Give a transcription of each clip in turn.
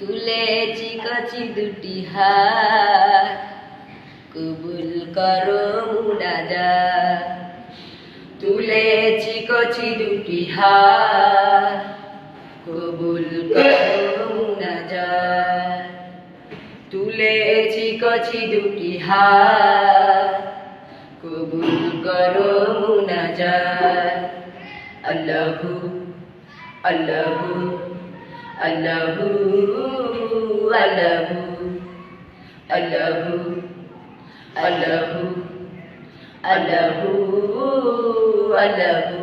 তুলেছি কচি দুটি হাত, কবুল করো মুনাজাত। তুলেছি কচি দুটি হাত, কবুল করো মুনাজাত। তুলেছি কচি দুটি হাত, কবুল করো মুনাজাত। আল্লাহু আল্লাহু আল্লাহু আল্লাহু আল্লাহু আল্লাহু আল্লাহু আল্লাহু।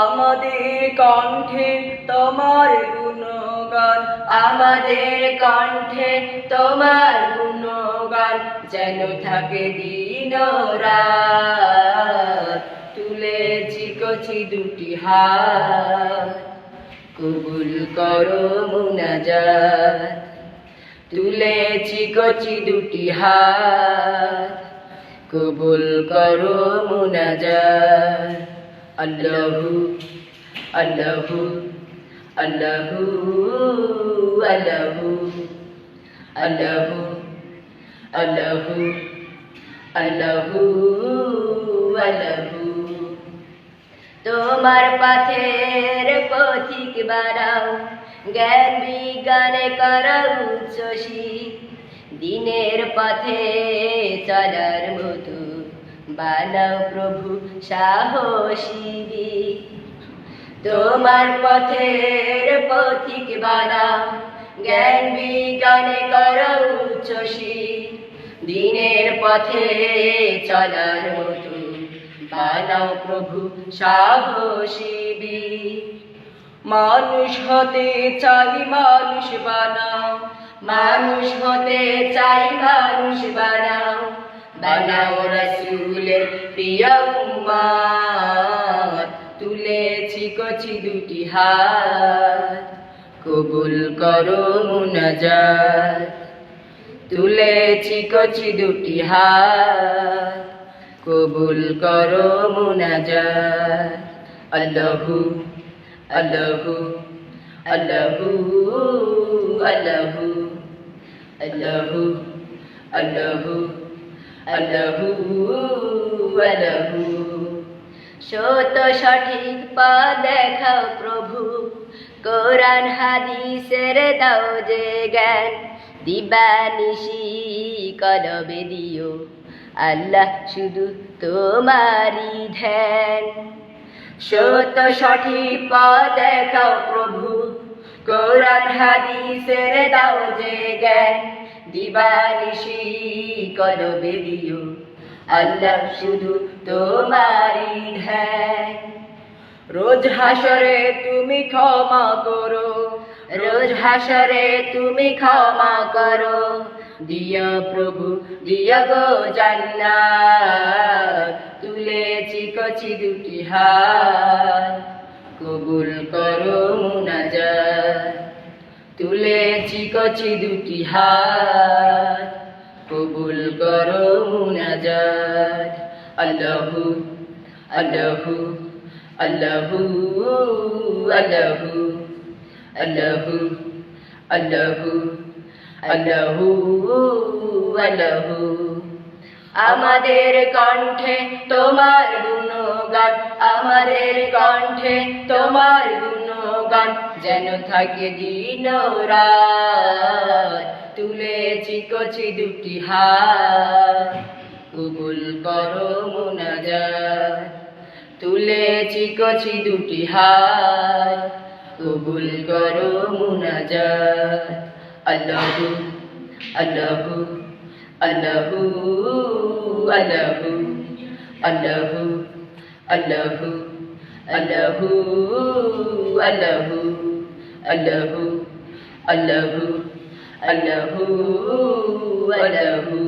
আমাদের কণ্ঠে তোমার গুণগান, আমাদের কণ্ঠে তোমার গুণগান, যেন থাকে দিন রাত। তুলেছি কচি দুটি হাত, কবুল করো মুনাজাত। তুলেছি কচি দুটি হাত, কবুল করো মুনাজাত। আল্লাহু আল্লাহু আল্লাহু আল্লাহু আল্লাহু আল্লাহু আল্লাহু আল্লাহু। তোমার পথের পথিক বানাও, জ্ঞান বিজ্ঞানে করো উচ্ছ্বসিত। দিনের পথে চলার মতো বানাও প্রভু সাহসী। তোমার পথের পথিক বানাও, জ্ঞান বিজ্ঞানে করো উচ্ছ্বসিত। দিনের পথে চলার মতো বানাও প্রভু সাহসী। মানুষ হতে চাই মানুষ বানাও, মানুষ হতে চাই মানুষ বানাও। বানাও রাসূলের প্রিয় উম্মত। তুলেছি কচি দুটি হাত, কবুল করো মুনাজাত। তুলেছি কচি দুটি হাত, কবুল করো মুনাজাত। আল্লাহু আল্লাহু আল্লাহু আল্লাহু আল্লাহু আল্লাহু আল্লাহু আল্লাহু। সত্য সঠিক পথ দেখাও প্রভু, কোরআন হাদিসের দাও যে জ্ঞান। দিবানিশি কলবে দিও আল্লাহ শুধু তোমারই ধ্যান। সত্য সঠিক পথ দেখাও প্রভু, কোরআন হাদিসের দাও যে জ্ঞান। দিবানিশি কলবে দিও আল্লাহ শুধু তোমারই ধ্যান। রোজ হাসরে তুমি ক্ষমা করো, রোজ হাসরে তুমি ক্ষমা করো। দিও প্রভু দিও গো জান্নাত। তুলেছি কচি দুটি হাত, কবুল করো মুনাজাত। তুলেছি কচি দুটি হাত, কবুল করো মুনাজাত। আল্লাহু আল্লাহু আল্লাহু আল্লাহু আল্লাহু আল্লাহু আল্লাহু আল্লাহু। আমাদের কণ্ঠে তোমার গুণগান, আমাদের কণ্ঠে তোমার গুণগান, যেন থাকে দিন রাত। তুলেছি কচি দুটি হাত, কবুল করো মুনাজাত। তুলেছি কচি দুটি হাত, কবুল করো মুনাজাত। আল্লাহু আল্লাহু আল্লাহু আল্লাহু আল্লাহু আল্লাহু আল্লাহু আল্লাহু আল্লাহু আল্লাহু আল্লাহু আল্লাহু।